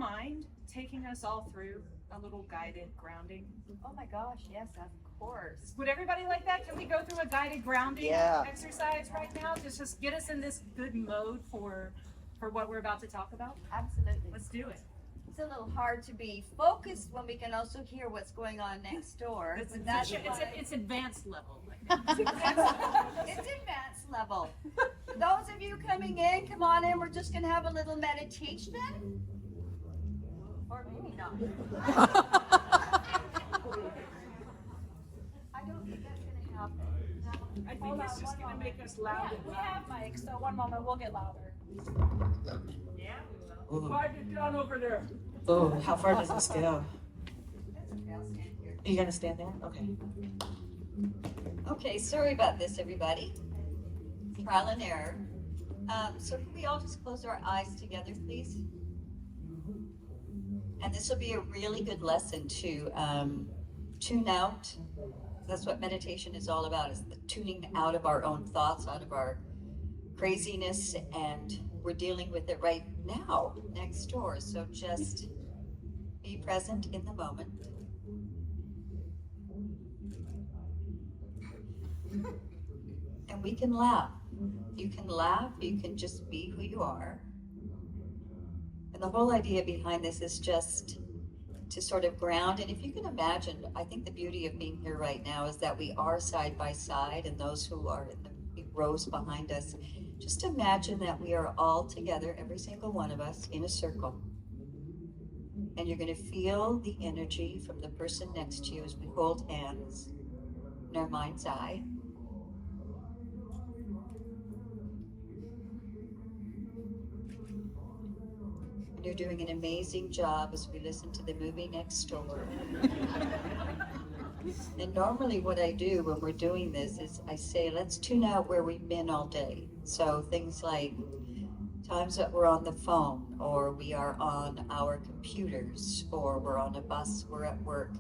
mind taking us all through a little guided grounding? Oh my gosh, yes, of course. Would everybody like that? Can we go through a guided grounding exercise right now? Just get us in this good mode for what we're about to talk about? Absolutely. Let's do it. It's a little hard to be focused when we can also hear what's going on next door. It's advanced level. It's advanced level. Those of you coming in, come on in. We're just going to have a little meditation. Or maybe not. I don't think that's going to happen. I think it's just going to make us louder. We have mics, so one moment we'll get louder. Yeah. Quiet it down over there. Oh, how far does this go? That's okay, I'll stand here. Are you gonna stand there? Okay. Okay, sorry about this, everybody. Trial and error. So can we all just close our eyes together, please? And this will be a really good lesson to tune out. That's what meditation is all about, is the tuning out of our own thoughts, out of our craziness, and we're dealing with it right now, next door. So just be present in the moment. And we can laugh. You can laugh, you can just be who you are. And the whole idea behind this is just to sort of ground. And if you can imagine, I think the beauty of being here right now is that we are side by side, and those who are in the rows behind us, just imagine that we are all together, every single one of us, in a circle. And you're going to feel the energy from the person next to you as we hold hands in our mind's eye. And you're doing an amazing job as we listen to the movie next door. And normally what I do when we're doing this is I say, let's tune out where we've been all day. So things like times that we're on the phone, or we are on our computers, or we're on a bus, we're at work.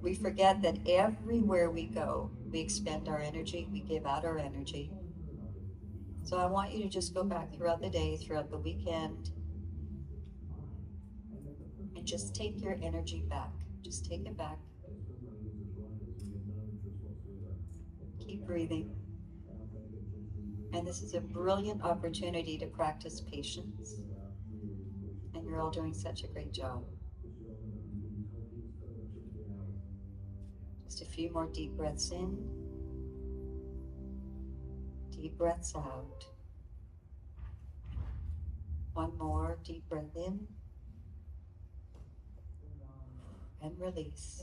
We forget that everywhere we go, we expend our energy, we give out our energy. So I want you to just go back throughout the day, throughout the weekend, and just take your energy back. Just take it back. Keep breathing. And this is a brilliant opportunity to practice patience. And you're all doing such a great job. Just a few more deep breaths in, deep breaths out. One more deep breath in, and release.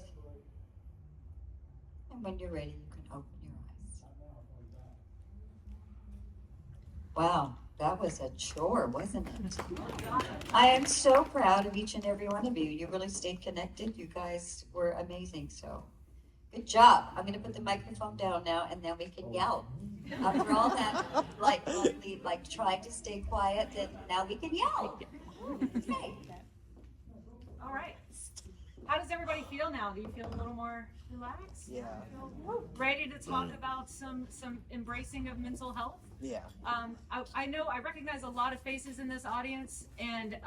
And when you're ready, you can open your eyes. Wow, that was a chore, wasn't it? I am so proud of each and every one of you. You really stayed connected. You guys were amazing, so good job. I'm going to put the microphone down now, and then we can yell. After all that, lovely, trying to stay quiet, and now we can yell. Okay. All right. How does everybody feel now? Do you feel a little more relaxed? Yeah. Ready to talk about some embracing of mental health? Yeah. I recognize a lot of faces in this audience, and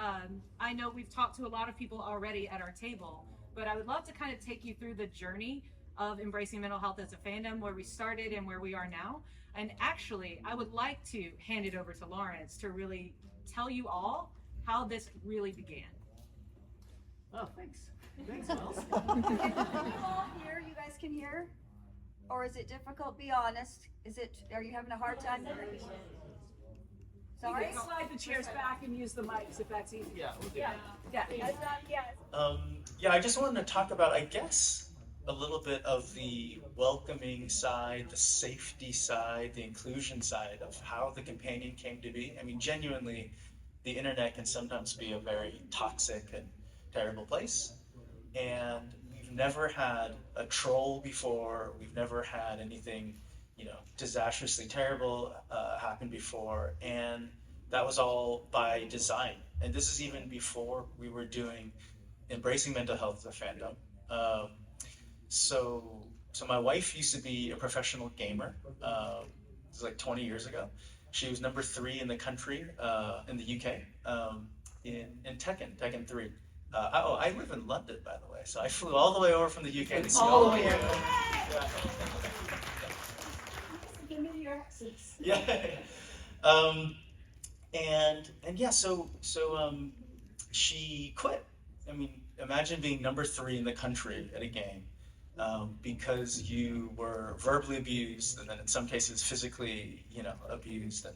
I know we've talked to a lot of people already at our table, but I would love to kind of take you through the journey of embracing mental health as a fandom, where we started and where we are now. And actually, I would like to hand it over to Lawrence to really tell you all how this really began. Oh, thanks. Thanks, Wells. Can you all hear? You guys can hear? Or is it difficult? Be honest. Are you having a hard time hearing? Sorry? You can slide the chairs back and use the mics if that's easier. Yeah, we'll do Yeah. that. Yeah. Yeah, I just wanted to talk about, I guess, a little bit of the welcoming side, the safety side, the inclusion side of how the companion came to be. I mean, genuinely, the internet can sometimes be a very toxic and terrible place. And we've never had a troll before. We've never had anything, disastrously terrible happen before. And that was all by design. And this is even before we were doing embracing mental health as a fandom. So my wife used to be a professional gamer. It was like 20 years ago. She was number 3 in the country, in the UK, in Tekken 3. I live in London, by the way, so I flew all the way over from the UK to see All the of way you. over. Yeah. And yeah, so she quit. I mean, imagine being number 3 in the country at a game, because you were verbally abused, and then in some cases physically, abused, and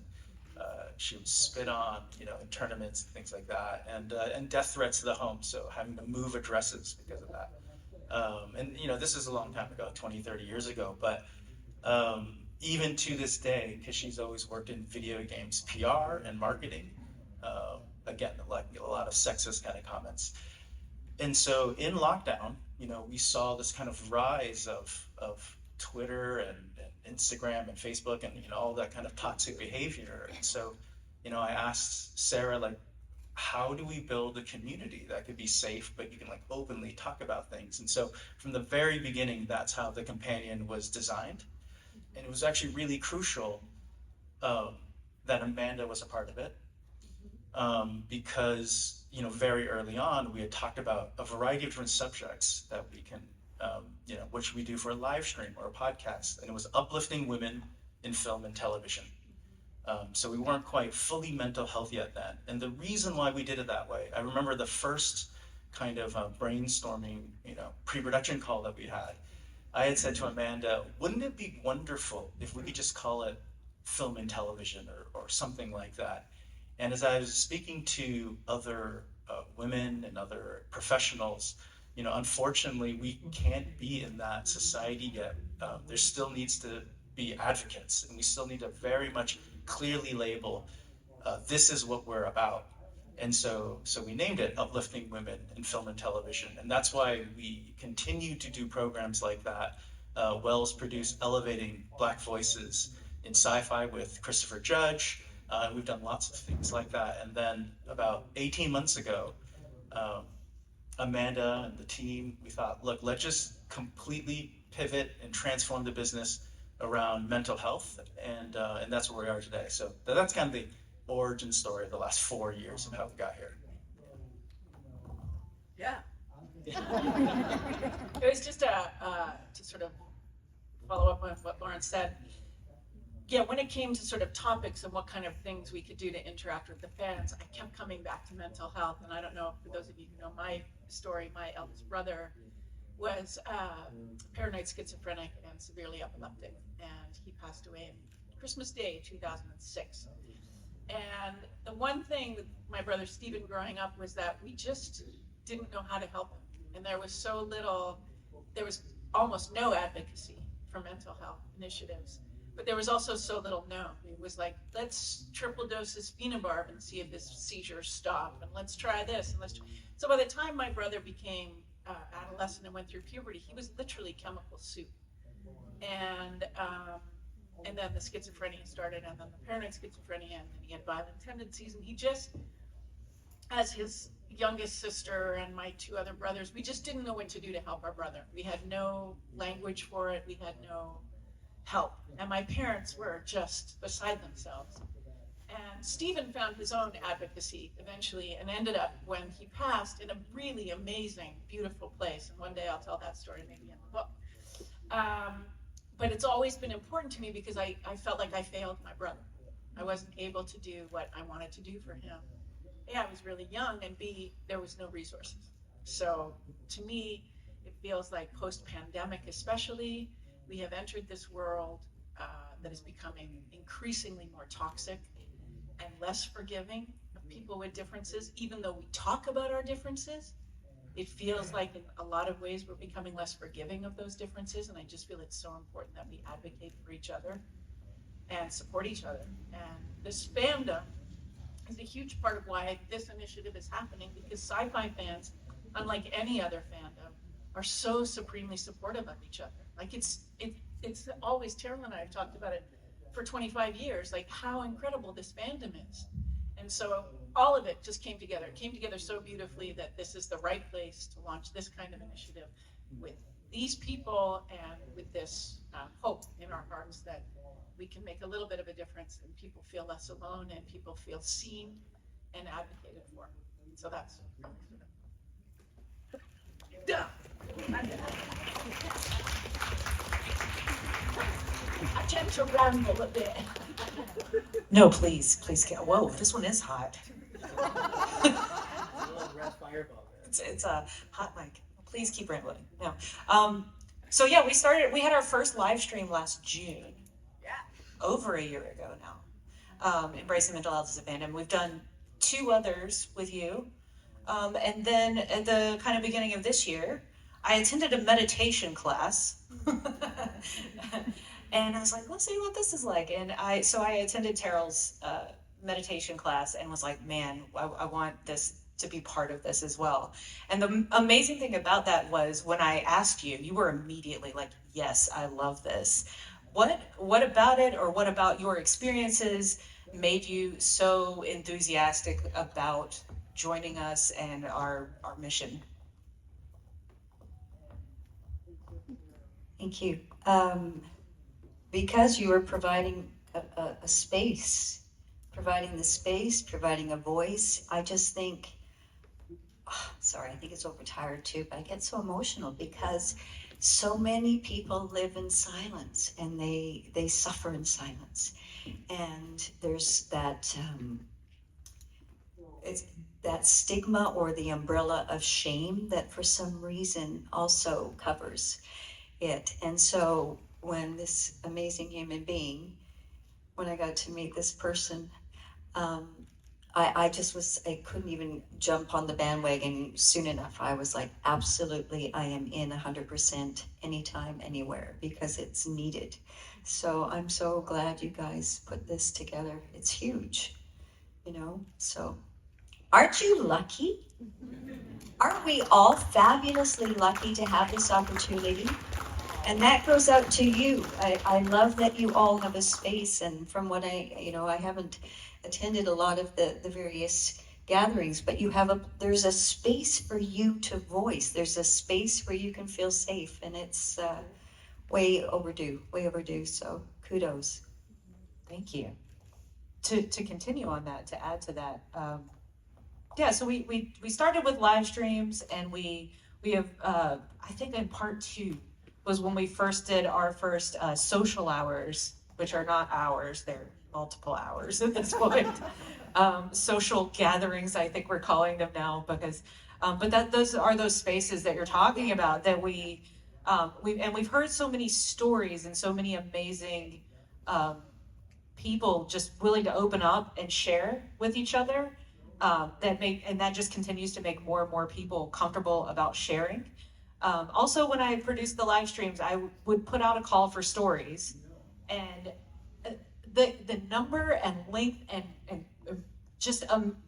she was spit on, in tournaments and things like that, and death threats to the home. So having to move addresses because of that. And this is a long time ago, 20, 30 years ago, but even to this day, because she's always worked in video games, PR and marketing. Again, like a lot of sexist kind of comments. And so in lockdown, we saw this kind of rise of Twitter and Instagram and Facebook and all that kind of toxic behavior. And so, I asked Sarah, like, how do we build a community that could be safe, but you can like openly talk about things? And so from the very beginning, that's how the companion was designed. And it was actually really crucial that Amanda was a part of it, because very early on we had talked about a variety of different subjects that we can, what should we do for a live stream or a podcast, and it was uplifting women in film and television. So we weren't quite fully mental health yet then, and the reason why we did it that way, I remember the first kind of brainstorming, pre-production call that we had. I had said to Amanda, wouldn't it be wonderful if we could just call it film and television or something like that? And as I was speaking to other women and other professionals, unfortunately, we can't be in that society yet. There still needs to be advocates, and we still need to very much clearly label, this is what we're about. And so we named it Uplifting Women in Film and Television. And that's why we continue to do programs like that. Wells produced Elevating Black Voices in Sci-Fi with Christopher Judge. We've done lots of things like that. And then about 18 months ago, Amanda and the team, we thought, look, let's just completely pivot and transform the business around mental health. And that's where we are today. So that's kind of the origin story of the last 4 years of how we got here. Yeah. It was just to sort of follow up on what Lauren said. Yeah, when it came to sort of topics and what kind of things we could do to interact with the fans, I kept coming back to mental health. And I don't know, for those of you who know my story, my eldest brother was paranoid schizophrenic and severely epileptic. And he passed away on Christmas Day, 2006. And the one thing with my brother Stephen growing up was that we just didn't know how to help him. And there was almost no advocacy for mental health initiatives. But there was also so little known. It was like, let's triple dose this phenobarb and see if his seizures stop. And let's try this. So by the time my brother became adolescent and went through puberty, he was literally chemical soup. And then the schizophrenia started, and then the paranoid schizophrenia, and then he had violent tendencies. And he just, as his youngest sister and my 2 other brothers, we just didn't know what to do to help our brother. We had no language for it. We had no help. And my parents were just beside themselves. And Stephen found his own advocacy eventually and ended up, when he passed, in a really amazing, beautiful place. And one day I'll tell that story maybe in the book. But it's always been important to me because I felt like I failed my brother. I wasn't able to do what I wanted to do for him. A, I was really young, and B, there was no resources. So to me, it feels like post-pandemic especially, we have entered this world that is becoming increasingly more toxic and less forgiving of people with differences. Even though we talk about our differences, it feels like in a lot of ways we're becoming less forgiving of those differences. And I just feel it's so important that we advocate for each other and support each other. And this fandom is a huge part of why this initiative is happening, because sci-fi fans, unlike any other fandom, are so supremely supportive of each other. Like it's always, Teryl and I have talked about it for 25 years, like how incredible this fandom is. And so all of it just came together. It came together so beautifully that this is the right place to launch this kind of initiative with these people and with this hope in our hearts that we can make a little bit of a difference and people feel less alone and people feel seen and advocated for. So that's I tend to ramble a bit. No, please, get. Whoa, this one is hot. It's a hot mic. Please keep rambling. No. So yeah, we had our first live stream last June. Yeah. Over a year ago now. Embracing Mental Health as a Fandom. We've done 2 others with you. And then at the kind of beginning of this year, I attended a meditation class. And I was like, let's see what this is like. And I attended Teryl's meditation class and was like, man, I want this to be part of this as well. And the amazing thing about that was when I asked you, you were immediately like, yes, I love this. What about it, or what about your experiences made you so enthusiastic about joining us and our mission? Thank you. Because you are providing a space, providing the space, providing a voice. I just think, sorry, I think it's overtired too, but I get so emotional because so many people live in silence and they suffer in silence. And there's that, it's that stigma or the umbrella of shame that for some reason also covers it. And so when this amazing human being, when I got to meet this person, I couldn't even jump on the bandwagon soon enough. I was like, absolutely, I am in 100% anytime, anywhere, because it's needed. So I'm so glad you guys put this together. It's huge, so aren't you lucky? Aren't we all fabulously lucky to have this opportunity? And that goes out to you. I love that you all have a space, and from what I haven't attended a lot of the various gatherings, but there's a space for you to voice. There's a space where you can feel safe, and it's way overdue. So kudos. Thank you. To continue on that, to add to that, yeah, so we started with live streams, and we have, I think in part 2, was when we first did our first social hours, which are not hours, they're multiple hours at this point. Social gatherings, I think we're calling them now, because, but those are those spaces that you're talking about that we've heard so many stories and so many amazing people just willing to open up and share with each other, that just continues to make more and more people comfortable about sharing. Also, when I produced the live streams, I would put out a call for stories, and the number and length and just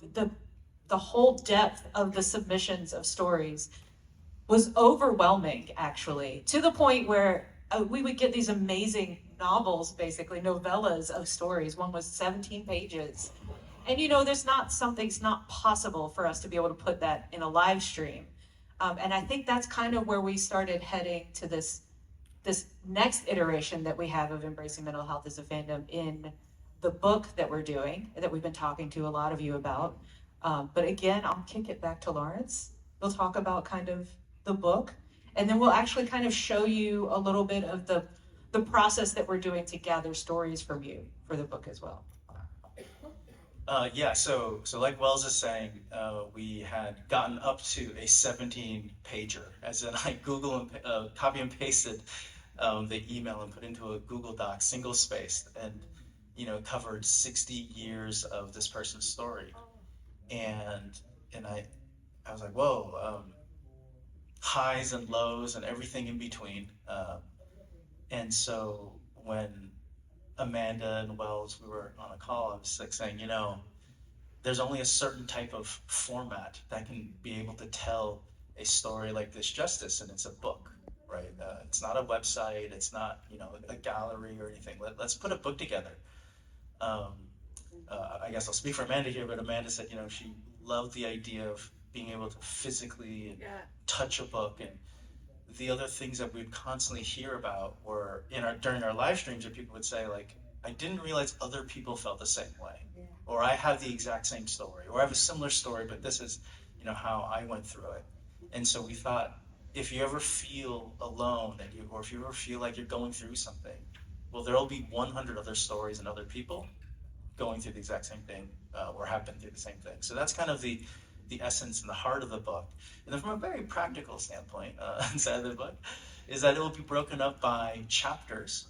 the whole depth of the submissions of stories was overwhelming, actually, to the point where we would get these amazing novels, basically novellas of stories. One was 17 pages, and something's not possible for us to be able to put that in a live stream. And I think that's kind of where we started heading to this next iteration that we have of Embracing Mental Health as a Fandom in the book that we're doing, that we've been talking to a lot of you about. But again, I'll kick it back to Lawrence. We'll talk about kind of the book, and then we'll actually kind of show you a little bit of the process that we're doing to gather stories from you for the book as well. Yeah, so like Wells is saying, we had gotten up to a 17 pager, as in I copy and pasted the email and put into a Google Doc, single spaced, and covered 60 years of this person's story. And I was like, whoa, highs and lows and everything in between. And so when Amanda and Wells, we were on a call, I was like saying, there's only a certain type of format that can be able to tell a story like this justice, and it's a book, right? It's not a website, it's not, a gallery or anything. Let's put a book together. I guess I'll speak for Amanda here, but Amanda said, she loved the idea of being able to physically touch a book. And the other things that we'd constantly hear about were during our live streams, where people would say, like, I didn't realize other people felt the same way, or I have the exact same story, or I have a similar story, but this is, how I went through it. And so we thought, if you ever feel alone, or if you ever feel like you're going through something, well, there'll be 100 other stories and other people going through the exact same thing, or have been through the same thing. So that's kind of the essence and the heart of the book. And then from a very practical standpoint, inside of the book, is that it will be broken up by chapters.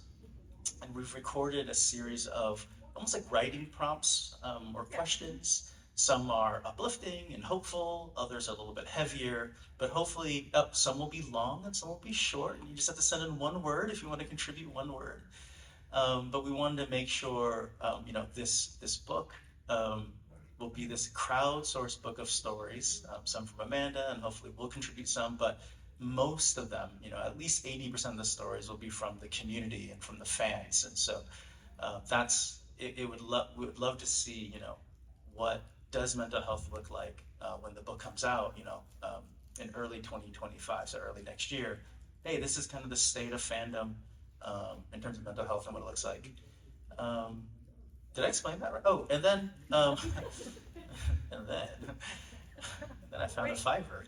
And we've recorded a series of almost like writing prompts, or questions. Some are uplifting and hopeful, others are a little bit heavier, but hopefully some will be long and some will be short. And you just have to send in one word if you want to contribute one word. But we wanted to make sure, this book will be this crowdsourced book of stories, some from Amanda, and hopefully we'll contribute some, but most of them, at least 80% of the stories will be from the community and from the fans. And so we would love to see, what does mental health look like when the book comes out, in early 2025, so early next year. Hey, this is kind of the state of fandom in terms of mental health and what it looks like. Did I explain that right? Oh, and then and then I found a Fiverr.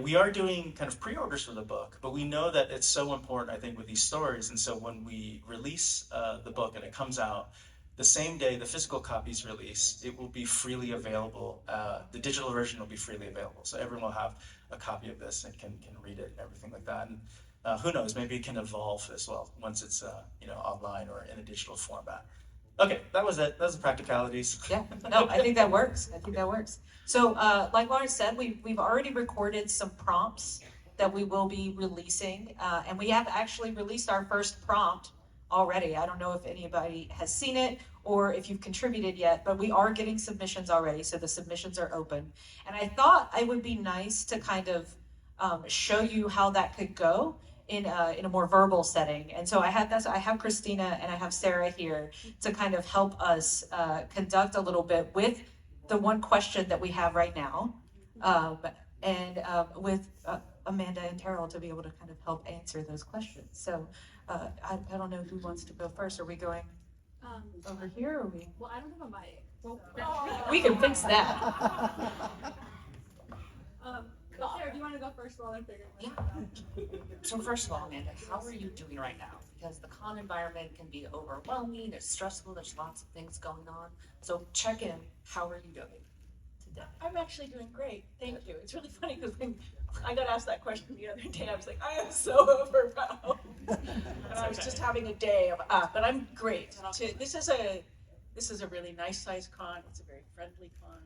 We are doing kind of pre-orders for the book, but we know that it's so important, I think, with these stories. And so when we release the book and it comes out, the same day the physical copies release, it will be freely available. The digital version will be freely available. So everyone will have a copy of this and can read it and everything like that. And who knows, maybe it can evolve as well once it's online or in a digital format. Okay, that was it. That was the practicalities. Yeah, no, I think that works. So, like Lauren said, we've already recorded some prompts that we will be releasing, and we have actually released our first prompt already. I don't know if anybody has seen it or if you've contributed yet, but we are getting submissions already, so the submissions are open. And I thought it would be nice to kind of show you how that could go in a more verbal setting. And so I have Christina and I have Sarah here to kind of help us conduct a little bit with the one question that we have right now, and with Amanda and Teryl to be able to kind of help answer those questions. So I don't know who wants to go first. Are we going over here? Or we? Well, I don't have a mic. So. We can fix that. Sarah, do you want to go first while I'm figuring this out? So first of all, Amanda, how are you doing right now? Because the con environment can be overwhelming, it's stressful, there's lots of things going on. So check in, how are you doing today? I'm actually doing great, thank you. It's really funny because when I got asked that question the other day, I was like, I am so overwhelmed. And I was just having a day of but I'm great. This is a really nice size con, it's a very friendly con.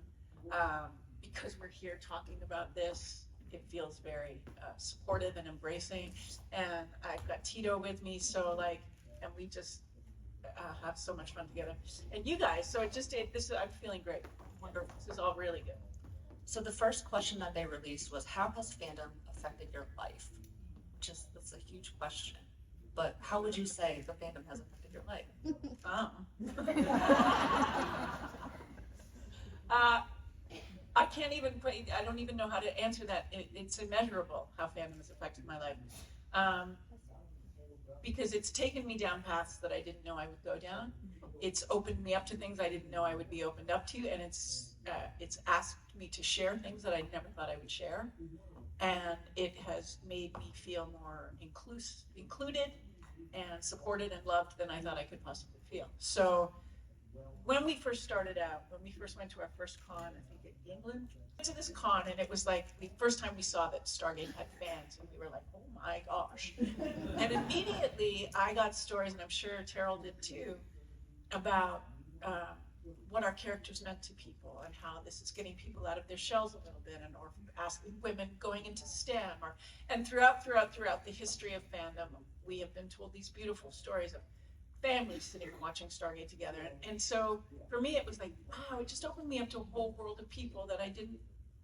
Because we're here talking about this, it feels very supportive and embracing. And I've got Tito with me, so and we just have so much fun together. And you guys, so I'm feeling great. Wonderful. This is all really good. So the first question that they released was, how has fandom affected your life? That's a huge question. But how would you say the fandom has affected your life? I don't even know how to answer that. It's immeasurable how fandom has affected my life. Because it's taken me down paths that I didn't know I would go down. It's opened me up to things I didn't know I would be opened up to, and it's asked me to share things that I never thought I would share. And it has made me feel more included and supported and loved than I thought I could possibly feel. So when we first started out, when we first went to our first con, I think in England, went to this con, and it was like the first time we saw that Stargate had fans, and we were like, oh my gosh. And immediately I got stories, and I'm sure Teryl did too, about what our characters meant to people and how this is getting people out of their shells a little bit, and or asking women going into STEM, and throughout the history of fandom, we have been told these beautiful stories of families sitting and watching Stargate together. And so for me, it was like, wow, it just opened me up to a whole world of people that I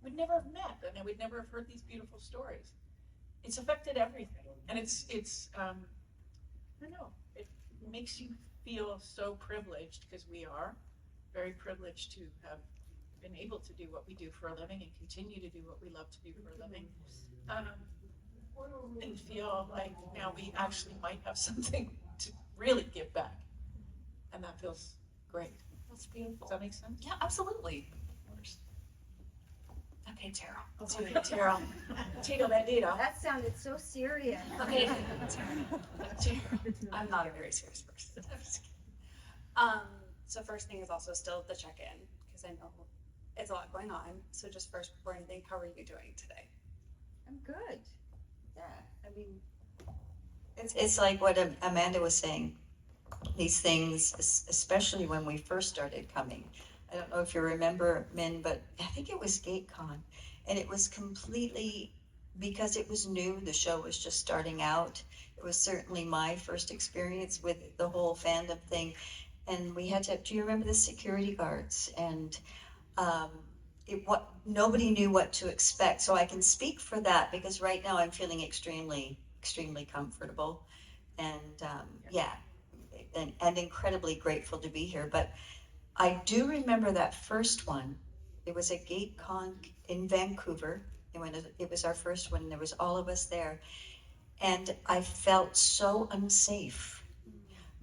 would never have met, and I would never have heard these beautiful stories. It's affected everything. And it's I don't know, it makes you feel so privileged, because we are very privileged to have been able to do what we do for a living and continue to do what we love to do for a living. And feel like now we actually might have something to really give back. And that feels great. That's beautiful. Does that make sense? Yeah, absolutely. Teryl. It's okay, Teryl. Tito bandito. That sounded so serious. Okay, I'm not a very serious person. So first thing is also still the check-in, because I know it's a lot going on. So just first, before anything, how are you doing today? I'm good. Yeah, I mean, It's like what Amanda was saying. These things, especially when we first started coming. I don't know if you remember, Min, but I think it was GateCon. And it was completely, because it was new, the show was just starting out. It was certainly my first experience with the whole fandom thing. And we had to, do you remember the security guards? And nobody knew what to expect. So I can speak for that because right now I'm feeling extremely comfortable. And and incredibly grateful to be here. But I do remember that first one. It was at GateCon in Vancouver. And when it was our first one, there was all of us there. And I felt so unsafe.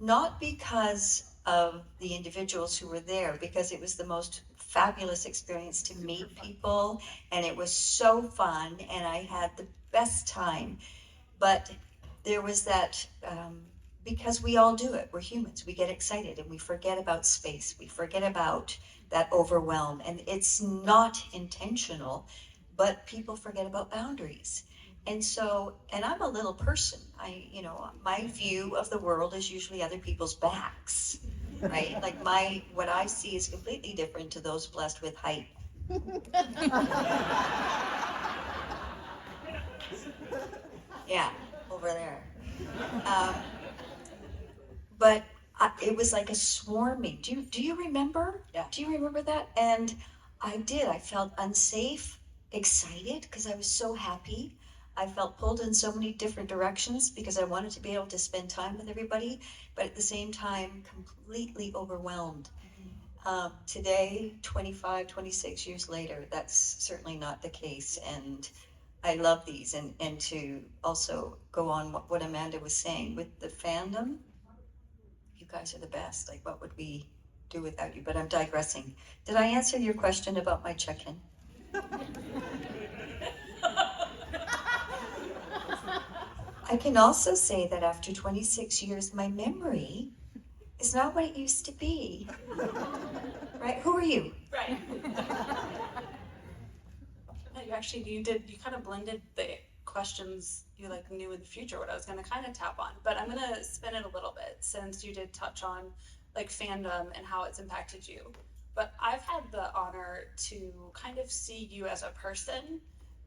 Not because of the individuals who were there, because it was the most fabulous experience to meet people. And it was so fun. And I had the best time. But there was that, because we all do it, we're humans, we get excited and we forget about space, we forget about that overwhelm, and it's not intentional, but people forget about boundaries. And so, and I'm a little person, my view of the world is usually other people's backs, right? Like what I see is completely different to those blessed with height. Yeah, over there. But it was like a swarming. Do you remember? Yeah. Do you remember that? And I did. I felt unsafe, excited because I was so happy. I felt pulled in so many different directions because I wanted to be able to spend time with everybody, but at the same time, completely overwhelmed. Today, 25, 26 years later, that's certainly not the case. And I love these. And to also go on what Amanda was saying with the fandom, you guys are the best. Like, what would we do without you? But I'm digressing. Did I answer your question about my check-in? I can also say that after 26 years, my memory is not what it used to be. Right? Who are you? Right. You kind of blended the questions you knew in the future, what I was going to kind of tap on, but I'm going to spin it a little bit since you did touch on fandom and how it's impacted you. But I've had the honor to kind of see you as a person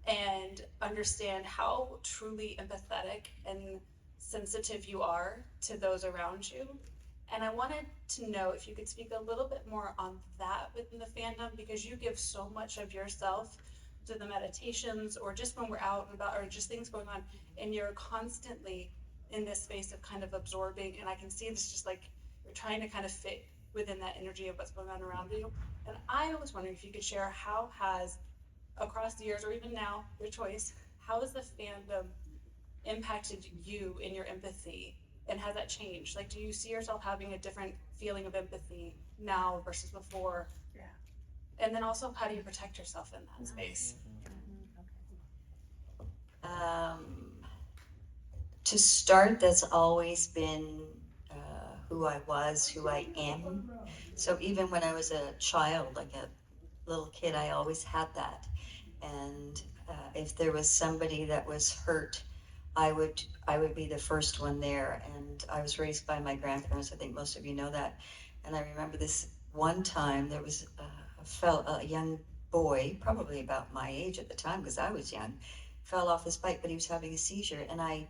and understand how truly empathetic and sensitive you are to those around you. And I wanted to know if you could speak a little bit more on that within the fandom, because you give so much of yourself to the meditations or just when we're out and about or just things going on, and you're constantly in this space of kind of absorbing, and I can see this just you're trying to kind of fit within that energy of what's going on around you. And I was wondering if you could share how has, across the years or even now, your choice, how has the fandom impacted you in your empathy, and has that changed? Do you see yourself having a different feeling of empathy now versus before? And then also, how do you protect yourself in that space? To start, that's always been who I was, who I am. So even when I was a child, like a little kid, I always had that. And if there was somebody that was hurt, I would be the first one there. And I was raised by my grandparents. I think most of you know that. And I remember this one time there was a young boy, probably about my age at the time because I was young, fell off his bike, but he was having a seizure. And I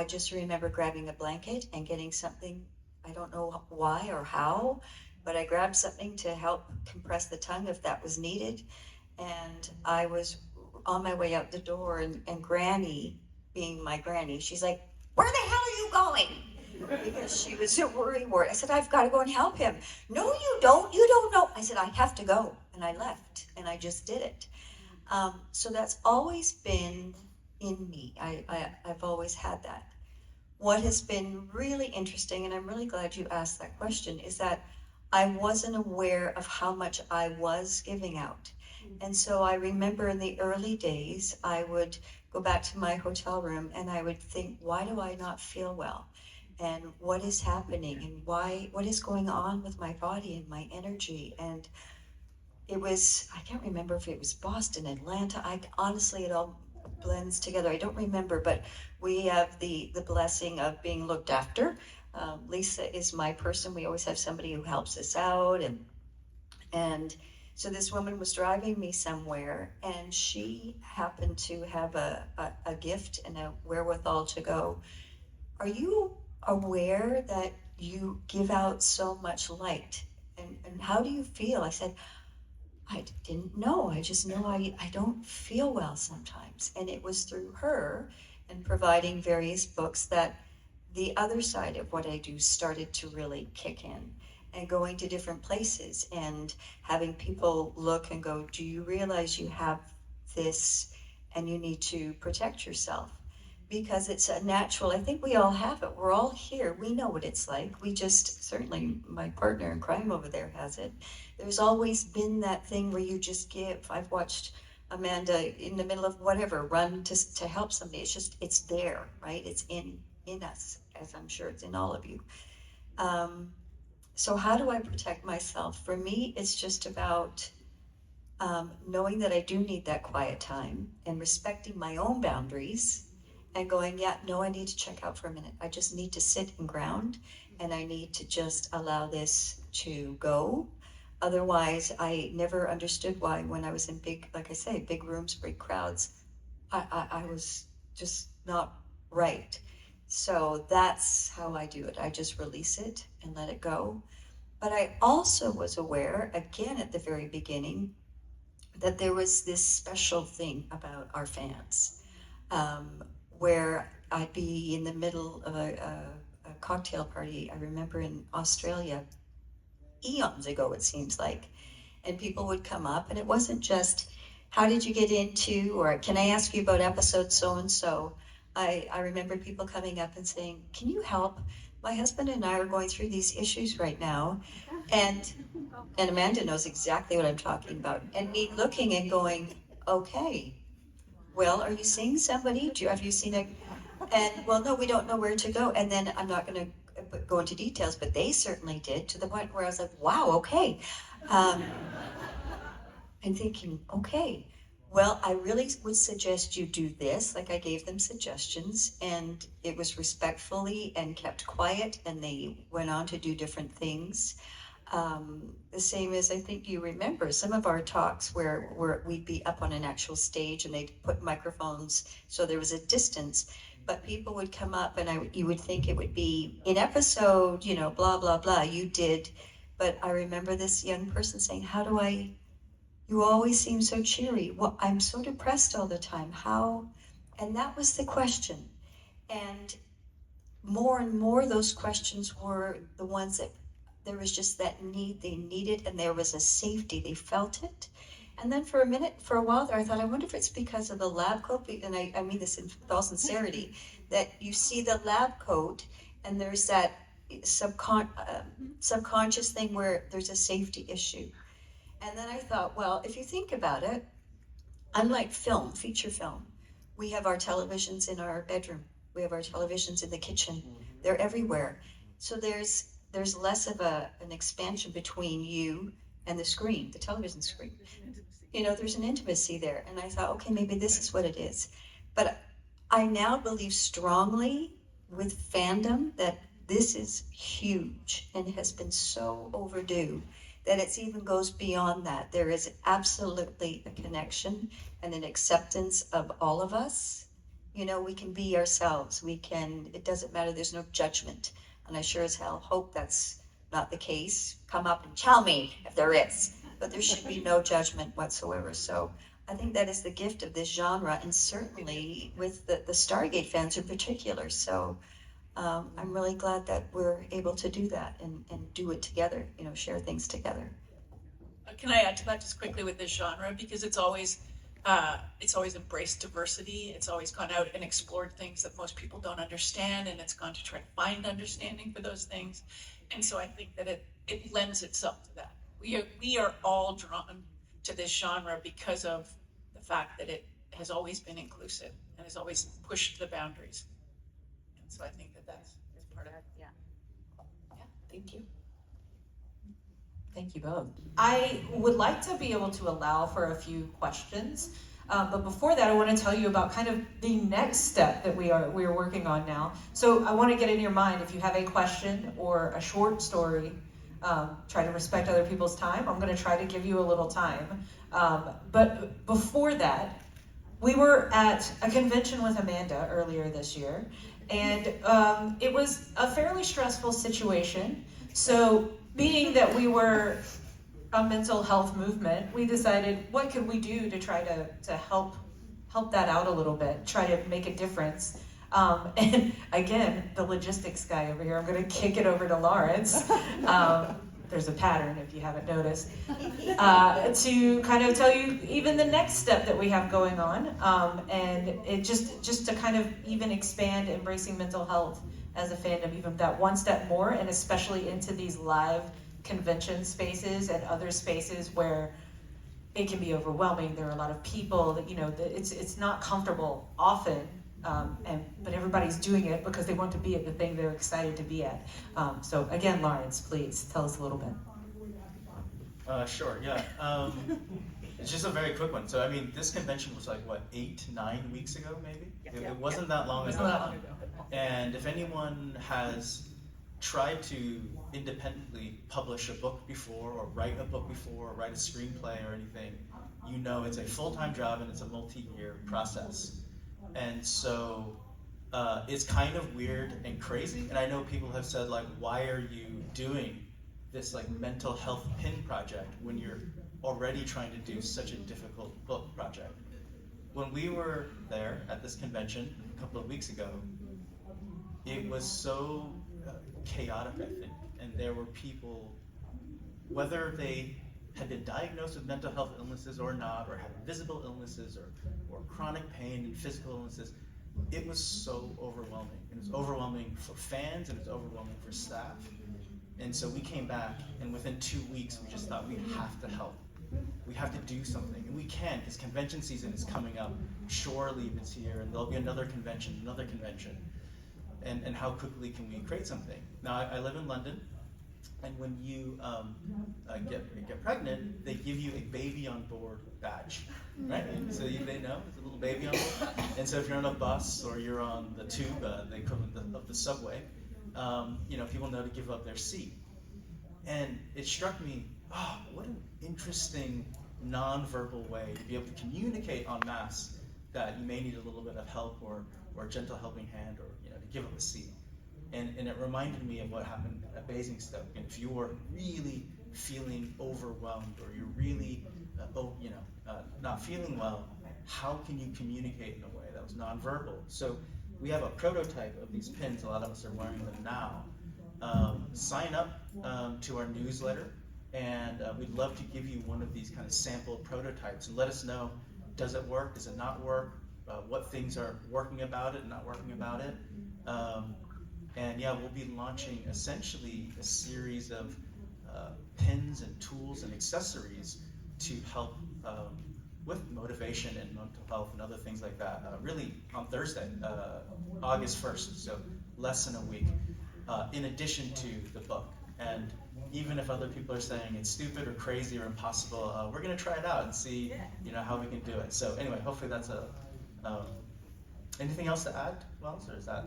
just remember grabbing a blanket and getting something, I don't know why or how, but I grabbed something to help compress the tongue if that was needed. And I was on my way out the door, and Granny, being my granny, she's like, "Where the hell are you going?" Because she was a worrywart. I said, "I've got to go and help him." "No, you don't. You don't know." I said, "I have to go." And I left, and I just did it. So that's always been in me. I've always had that. What has been really interesting, and I'm really glad you asked that question, is that I wasn't aware of how much I was giving out. And so I remember in the early days, I would go back to my hotel room and I would think, why do I not feel well? And what is happening? And what is going on with my body and my energy? And it was, I can't remember if it was Boston, Atlanta. Honestly, it all blends together. I don't remember, but we have the blessing of being looked after. Lisa is my person. We always have somebody who helps us out. And so this woman was driving me somewhere, and she happened to have a gift and a wherewithal to go, are you aware that you give out so much light? And how do you feel? I said, I didn't know. I just know I don't feel well sometimes. And it was through her and providing various books that the other side of what I do started to really kick in, and going to different places and having people look and go, do you realize you have this and you need to protect yourself? Because it's a natural, I think we all have it. We're all here. We know what it's like. We just, certainly my partner in crime over there has it. There's always been that thing where you just give. I've watched Amanda in the middle of whatever run to help somebody. It's just, it's there, right? It's in us, as I'm sure it's in all of you. So how do I protect myself? For me, it's just about knowing that I do need that quiet time and respecting my own boundaries and going, yeah, no, I need to check out for a minute. I just need to sit and ground, and I need to just allow this to go. Otherwise, I never understood why when I was in big, like I say, big rooms, big crowds, I was just not right. So that's how I do it. I just release it and let it go. But I also was aware, again at the very beginning, that there was this special thing about our fans, where I'd be in the middle of a cocktail party. I remember in Australia, eons ago it seems like, and people would come up, and it wasn't just, how did you get into, or can I ask you about episode so-and-so? I remember people coming up and saying, can you help? My husband and I are going through these issues right now, and Amanda knows exactly what I'm talking about. And me looking and going, okay, well, are you seeing somebody? Have you seen a, and well, no, we don't know where to go. And then I'm not going to go into details, but they certainly did, to the point where I was like, wow, okay. And thinking, okay, well, I really would suggest you do this. Like I gave them suggestions, and it was respectfully and kept quiet, and they went on to do different things. The same as, I think you remember some of our talks where we'd be up on an actual stage and they'd put microphones so there was a distance, but people would come up and you would think it would be in episode, blah, blah, blah, you did. But I remember this young person saying, you always seem so cheery. Well, I'm so depressed all the time. How? And that was the question. And more those questions were the ones that there was just that need, they needed, and there was a safety, they felt it. And then for a while there, I thought, I wonder if it's because of the lab coat, and I mean this with all sincerity, that you see the lab coat and there's that subconscious thing where there's a safety issue. And then I thought, well, if you think about it, unlike film, feature film, we have our televisions in our bedroom, we have our televisions in the kitchen, they're everywhere. So there's less of an expansion between you and the screen, the television screen. There's an intimacy there. And I thought, okay, maybe this is what it is. But I now believe strongly with fandom that this is huge and has been so overdue that it even goes beyond that. There is absolutely a connection and an acceptance of all of us. We can be ourselves. It doesn't matter, there's no judgment. And I sure as hell hope that's not the case. Come up and tell me if there is. But there should be no judgment whatsoever. So I think that is the gift of this genre, and certainly with the Stargate fans in particular. So I'm really glad that we're able to do that and do it together, share things together. Can I add to that just quickly with this genre? Because it's always embraced diversity. It's always gone out and explored things that most people don't understand, and it's gone to try to find understanding for those things. And so I think that it lends itself to that. We are all drawn to this genre because of the fact that it has always been inclusive and has always pushed the boundaries. And so I think that that's part of it. Yeah. Yeah, thank you. Thank you both. I would like to be able to allow for a few questions, but before that, I want to tell you about kind of the next step that we are working on now. So I want to get in your mind, if you have a question or a short story, try to respect other people's time. I'm going to try to give you a little time. But before that, we were at a convention with Amanda earlier this year, and it was a fairly stressful situation. So being that we were a mental health movement, we decided, what could we do to try to help that out a little bit, try to make a difference. And again, the logistics guy over here, I'm going to kick it over to Lawrence. There's a pattern if you haven't noticed, to kind of tell you even the next step that we have going on, and it just to kind of even expand embracing mental health as a fandom, even that one step more, and especially into these live convention spaces and other spaces where it can be overwhelming. There are a lot of people that, it's not comfortable often, but everybody's doing it because they want to be at the thing they're excited to be at. So again, Lawrence, please tell us a little bit. Sure, yeah. It's just a very quick one. So, I mean, this convention was like, what, 8-9 weeks ago, maybe? It wasn't that long ago. And if anyone has tried to independently publish a book before, or write a book before, or write a screenplay or anything, you know it's a full-time job and it's a multi-year process. And so it's kind of weird and crazy. And I know people have said, like, why are you doing this like mental health pin project when you're already trying to do such a difficult book project? When we were there at this convention a couple of weeks ago, it was so chaotic, I think. And there were people, whether they had been diagnosed with mental health illnesses or not, or had visible illnesses or chronic pain and physical illnesses, it was so overwhelming. It was overwhelming for fans and it was overwhelming for staff. And so we came back, and within 2 weeks, we just thought we have to help. We have to do something, and we can, because convention season is coming up. Shore Leave is here, and there'll be another convention. And how quickly can we create something? Now, I live in London, and when you get pregnant, they give you a baby on board badge, right? And so they know it's a little baby on board. And so if you're on a bus or you're on the tube, the equivalent of the subway, people know to give up their seat. And it struck me, what an interesting non-verbal way to be able to communicate en masse that you may need a little bit of help or a gentle helping hand, or to give up a seat. And it reminded me of what happened at Basingstoke. And if you were really feeling overwhelmed, or you're really not feeling well, how can you communicate in a way that was nonverbal? So we have a prototype of these pins. A lot of us are wearing them now. Sign up to our newsletter, and we'd love to give you one of these kind of sample prototypes and let us know, does it work, does it not work, what things are working about it and not working about it. We'll be launching essentially a series of pins and tools and accessories to help with motivation and mental health and other things like that, really on Thursday, August 1st, so less than a week, in addition to the book. And even if other people are saying it's stupid or crazy or impossible, we're going to try it out and see how we can do it. So anyway, hopefully that's anything else to add, Wells, or is that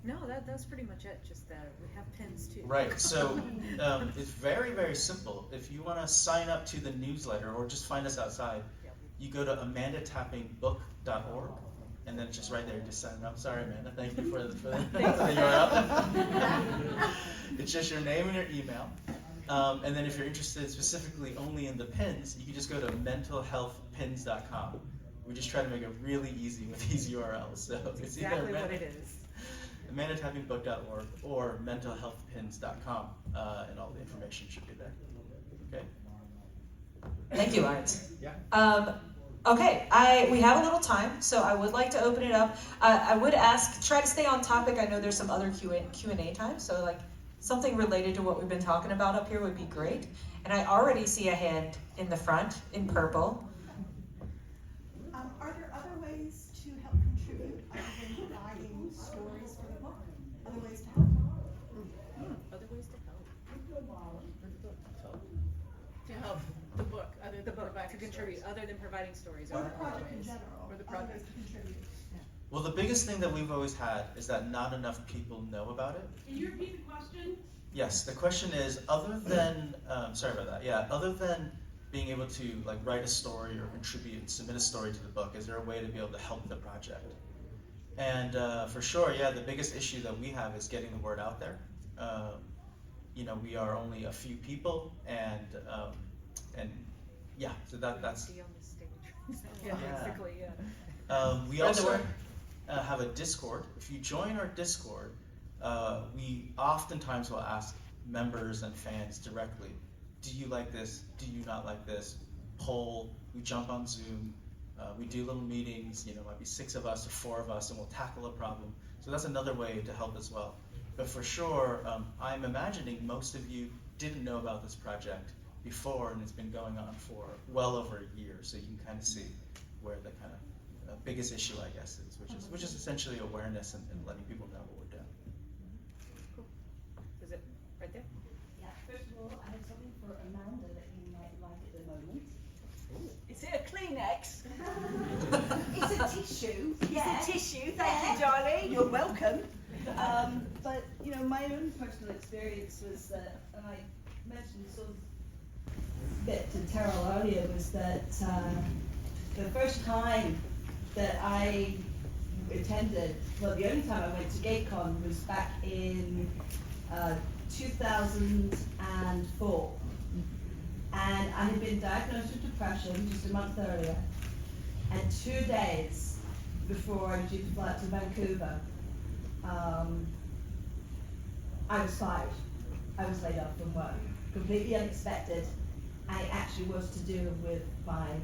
No, that's pretty much it. Just that we have pins too. Right, so it's very, very simple. If you want to sign up to the newsletter or just find us outside, you go to amandatappingbook.org, and then it's just right there, just sign up. Sorry, Amanda, thank you for the URL. It's just your name and your email. And then if you're interested specifically only in the pins, you can just go to mentalhealthpins.com. We just try to make it really easy with these URLs. So it's exactly either what it is. AmandaTappingBook.org or mentalhealthpins.com, and all the information should be there. Okay. Thank you, Lawrence. Yeah. Okay, we have a little time, so I would like to open it up. I would ask, try to stay on topic. I know there's some other Q&A time, so something related to what we've been talking about up here would be great. And I already see a hand in the front in purple. Are there other ways to help contribute other than providing stories for the book? Other ways to help? Other ways to help. To help the book, other than To contribute, other than providing stories. Or the are there other project in ways? general? Or the Other project. ways to contribute? Well, the biggest thing that we've always had is that not enough people know about it. Can you repeat the question? Yes, the question is, other than, sorry about that, yeah, other than being able to like write a story or contribute, submit a story to the book, is there a way to be able to help the project? And for sure, yeah, the biggest issue that we have is getting the word out there. You know, we are only a few people, and yeah, so that's. Be on the stage. Yeah. Basically, yeah. We Spread the also word. have a Discord. If you join our Discord, we oftentimes will ask members and fans directly, do you like this? Do you not like this? Poll, we jump on Zoom, we do little meetings, you know, might be 6 of us or 4 of us, and we'll tackle a problem. So that's another way to help as well. But for sure, I'm imagining most of you didn't know about this project before, and it's been going on for well over a year, so you can kind of see where the kind of biggest issue, I guess, is, which is essentially awareness and letting people know what we're doing. Is it right there? Yeah, first of all, I have something for Amanda that you might like at the moment. Is it a Kleenex? It's a tissue. Yeah. It's a tissue, Yeah. thank you, darling. You're welcome. But you know, my own personal experience was that, and I mentioned sort of a bit to Teryl earlier, was that the first time that I attended, well, the only time I went to GateCon was back in 2004. And I had been diagnosed with depression just a month earlier. And 2 days before I was due to fly out to Vancouver, I was fired. I was laid off from work, completely unexpected. And it actually was to do with my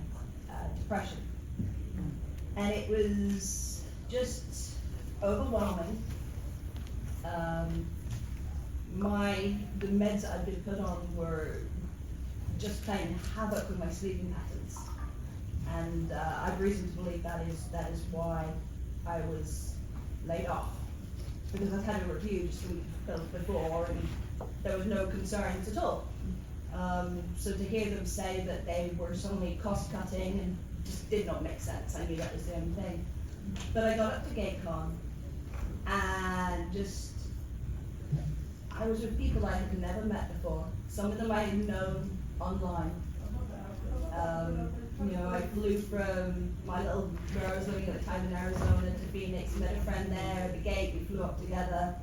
depression. And it was just overwhelming. The meds that I'd been put on were just playing havoc with my sleeping patterns. And I have reason to believe that is why I was laid off. Because I've had a review just a week before and there was no concerns at all. So to hear them say that they were suddenly cost cutting and just did not make sense. I knew that was the only thing. But I got up to GateCon and I was with people I had never met before. Some of them I had known online. You know, I flew from where I was living at the time in Arizona to Phoenix, met a friend there at the gate, we flew up together,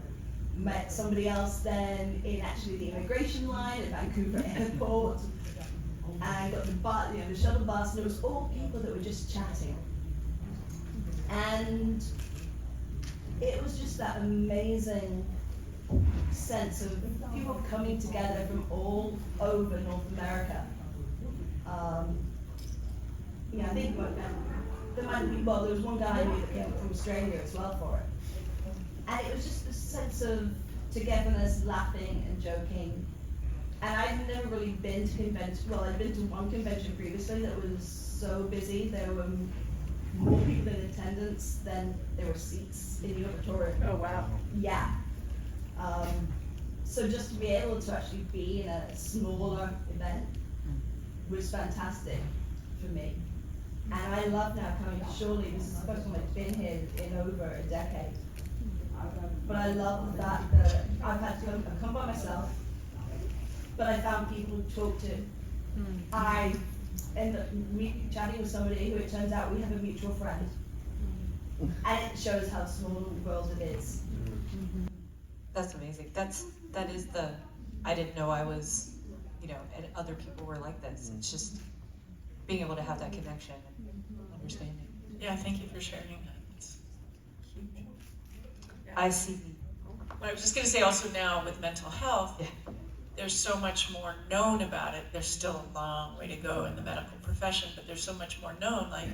met somebody else then in actually the immigration line at Vancouver Airport, and got the shuttle bus, and it was all people that were just chatting. And it was just that amazing sense of people coming together from all over North America. Yeah, I think there was one guy I knew that came from Australia as well for it. And it was just this sense of togetherness, laughing and joking. And I'd never really been to conventions. Well, I'd been to one convention previously that was so busy. There were more people in attendance than there were seats in the auditorium. Oh, wow. Yeah. So just to be able to actually be in a smaller event was fantastic for me. And I love now coming to Shirley. This is the first time I've been here in over a decade. But I love the fact that I've come by myself, but I found people to talk to. I ended up chatting with somebody who it turns out we have a mutual friend. And it shows how small the world it is. That's amazing. That is I didn't know I was, you know, and other people were like this. It's just being able to have that connection and understanding. Yeah, thank you for sharing that. It's huge. Yeah. I see. Well, I was just gonna say also now with mental health, Yeah. there's so much more known about it. There's still a long way to go in the medical profession, but there's so much more known. Like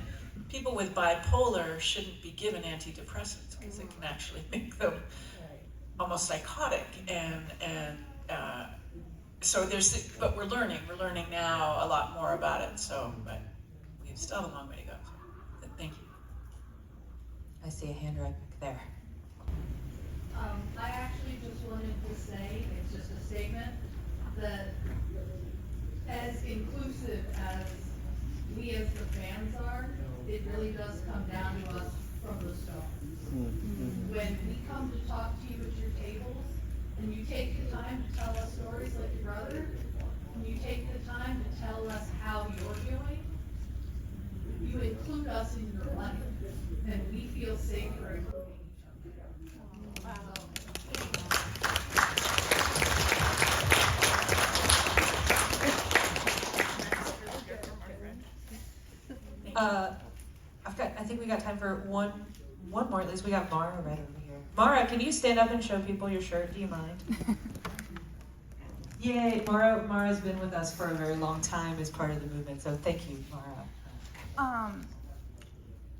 people with bipolar shouldn't be given antidepressants because it can actually make them almost psychotic, and so but we're learning now a lot more about it. So, but we still have a long way to go. So, thank you. I see a hand right back there. I actually just wanted to say, it's just a statement, that as inclusive as we as the fans are, it really does come down to us from the start. When we come to talk to you at your tables, and you take the time to tell us stories like your brother, and you take the time to tell us how you're doing, you include us in your life, and we feel safer including each other. I think we got time for one more. At least we got Mara right over here. Mara, can you stand up and show people your shirt? Do you mind? Yay, Mara's been with us for a very long time as part of the movement. So thank you, Mara.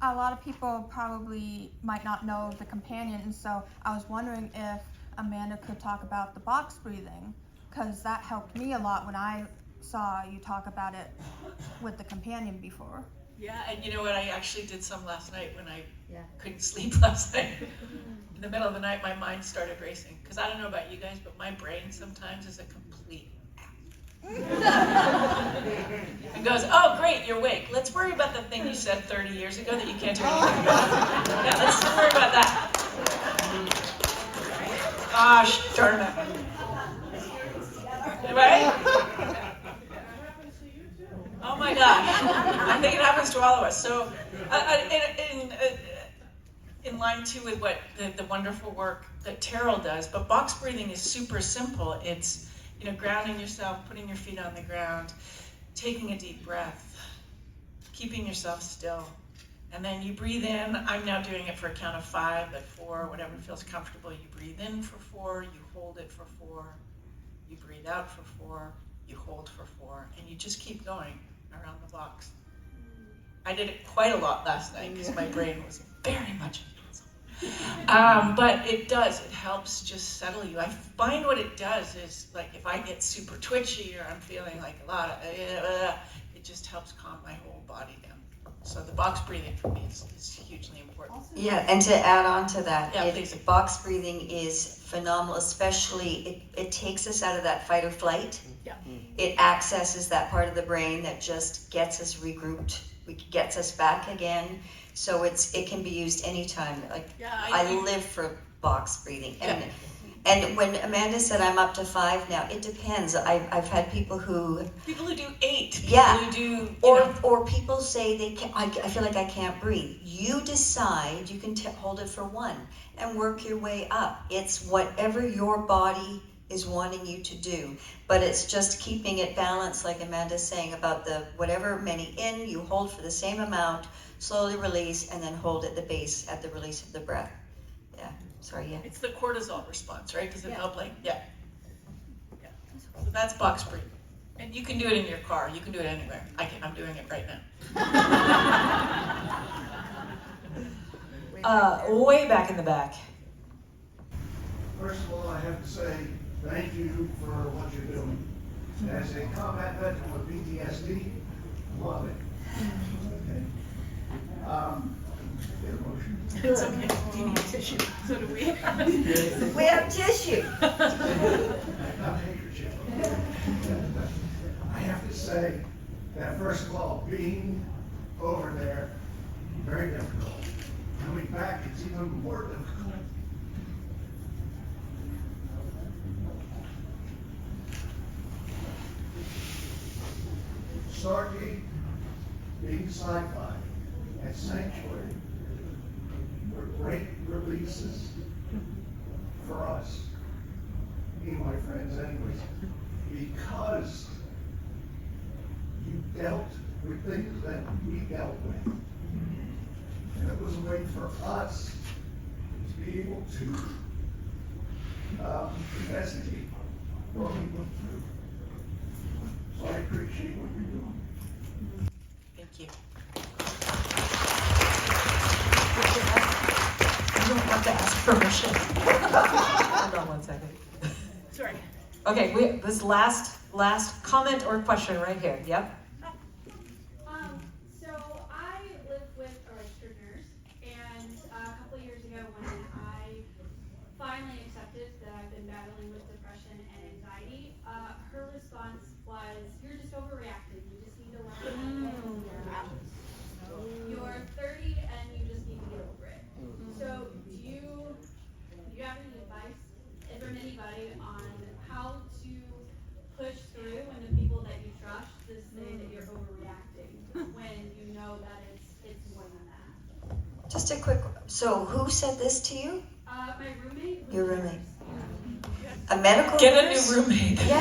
A lot of people probably might not know the companion, and so I was wondering if Amanda could talk about the box breathing, because that helped me a lot when I saw you talk about it with the companion before. Yeah, and you know what? I actually did some last night when I couldn't sleep last night. In the middle of the night, my mind started racing. Because I don't know about you guys, but my brain sometimes is a complete and goes, oh, great, you're awake. Let's worry about the thing you said 30 years ago that you can't do anything about. Yeah, let's worry about that. Gosh, darn it. Right? Oh my gosh, I think it happens to all of us. So, in line too with what the wonderful work that Teryl does, but box breathing is super simple. It's, grounding yourself, putting your feet on the ground, taking a deep breath, keeping yourself still, and then you breathe in. I'm now doing it for a count of 5, at 4, whatever feels comfortable. You breathe in for 4, you hold it for 4, you breathe out for 4, you hold for 4, and you just keep going around the box. I did it quite a lot last night because my brain was very much but it helps just settle you. I find what it does is, like, if I get super twitchy or I'm feeling like a lot of it just helps calm my whole body down. So the box breathing for me is hugely important. Yeah, and to add on to that, please. box breathing is phenomenal, especially it takes us out of that fight or flight. Yeah. It accesses that part of the brain that just gets us regrouped, gets us back again. So it can be used anytime. Like, I live for box breathing. And when Amanda said I'm up to 5 now, it depends. I've had people who do 8. Who do or people say they can't. I feel like I can't breathe. You decide. You can hold it for 1 and work your way up. It's whatever your body is wanting you to do, but it's just keeping it balanced, like Amanda's saying about the whatever many in, you hold for the same amount, slowly release, and then hold at the base at the release of the breath. It's the cortisol response, right? Does it help? So that's box breathing. And you can do it in your car. You can do it anywhere. I'm doing it right now. Way back in the back. First of all, I have to say thank you for what you're doing. As a combat veteran with PTSD, love it. Okay. Get emotional. It's okay. Do you need tissue? So do we. We have tissue. Not handkerchief. I have to say that first of all, being over there, very difficult. Coming back, it's even more difficult. Stargate, being sci-fi, and Sanctuary were great releases for us, me and my friends anyways, because you dealt with things that we dealt with. And it was a way for us to be able to investigate what we went through. So I appreciate what you're doing. Thank you. You don't have to ask permission. Hold on one second. Sorry. Okay, this last comment or question right here. Yep. So I live with a registered nurse, and a couple of years ago when I finally accepted that I've been battling with depression and anxiety, her response was, "You're just overreacting. You just need to learn how to You're 30 and you just need to get over it." So do you have any advice from anybody on how to push through when the people that you trust just say that you're overreacting when you know that it's more than that? Just a quick, so who said this to you? My roommate. Your roommate. A medical Get a nurse? new roommate. Yeah. I'm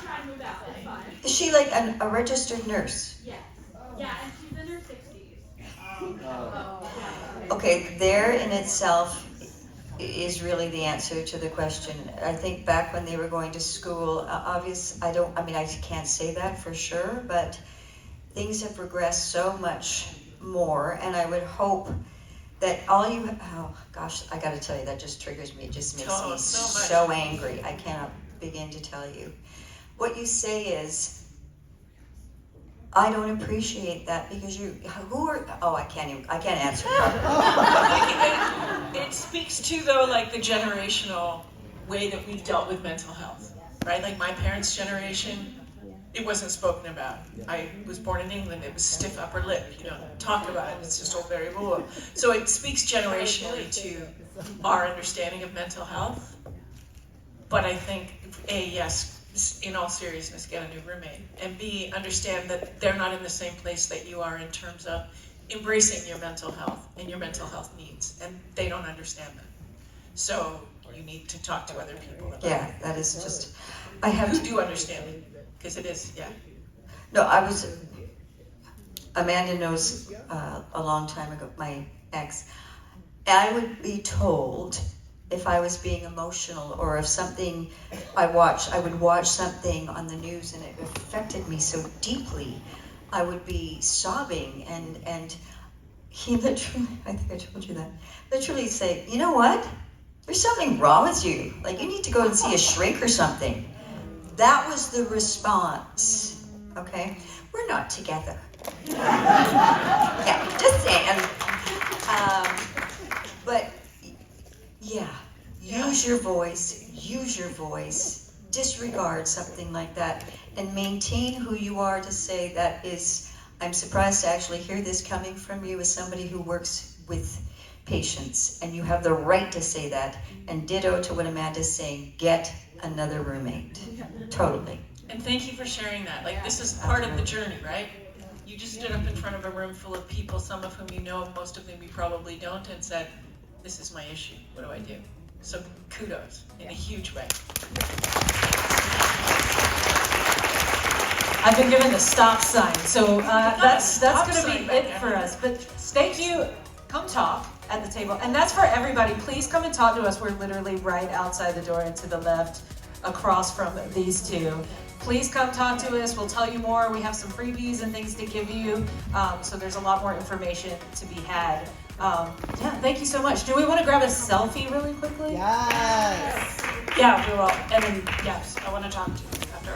trying to move out, it's fine. Is she like a registered nurse? Yes. Yeah, and she's in her 60s. Okay, there in itself is really the answer to the question. I think back when they were going to school, I can't say that for sure, but things have progressed so much more, and I would hope that oh gosh, I gotta tell you, that just triggers me. It just makes me so angry. I cannot begin to tell you. What you say is, I don't appreciate that because I can't answer that. It speaks to, though, like the generational way that we've dealt with mental health, right? Like my parents' generation, it wasn't spoken about. I was born in England, it was stiff upper lip, you don't talk about it, it's just all very raw. So it speaks generationally to our understanding of mental health. But I think, A, yes, in all seriousness, get a new roommate. And B, understand that they're not in the same place that you are in terms of embracing your mental health and your mental health needs. And they don't understand that. So you need to talk to other people about Yeah, that is just, who do understand it. Because it is, yeah. No, Amanda knows a long time ago, my ex, I would be told if I was being emotional or if something I would watch something on the news and it affected me so deeply, I would be sobbing and he literally, I think I told you that, literally say, "You know what? There's something wrong with you. Like you need to go and see a shrink or something." That was the response, okay? We're not together. Yeah, just saying. But yeah, use your voice, disregard something like that, and maintain who you are to say that is, I'm surprised to actually hear this coming from you as somebody who works with patients, and you have the right to say that, and ditto to what Amanda's saying, get another roommate. Totally. And thank you for sharing that. Like, this is part of the journey, right? You just stood up in front of a room full of people, some of whom you know, most of whom you probably don't, and said, "This is my issue. What do I do?" So kudos in a huge way. I've been given the stop sign, so that's going to be it for us. But thank you. Come talk at the table, and that's for everybody. Please come and talk to us. We're literally right outside the door and to the left, across from these two. Please come talk to us. We'll tell you more. We have some freebies and things to give you, so there's a lot more information to be had. Yeah, thank you so much. Do we want to grab a selfie really quickly? Yes. Yeah, we will. And then, Yes, I want to talk to you after.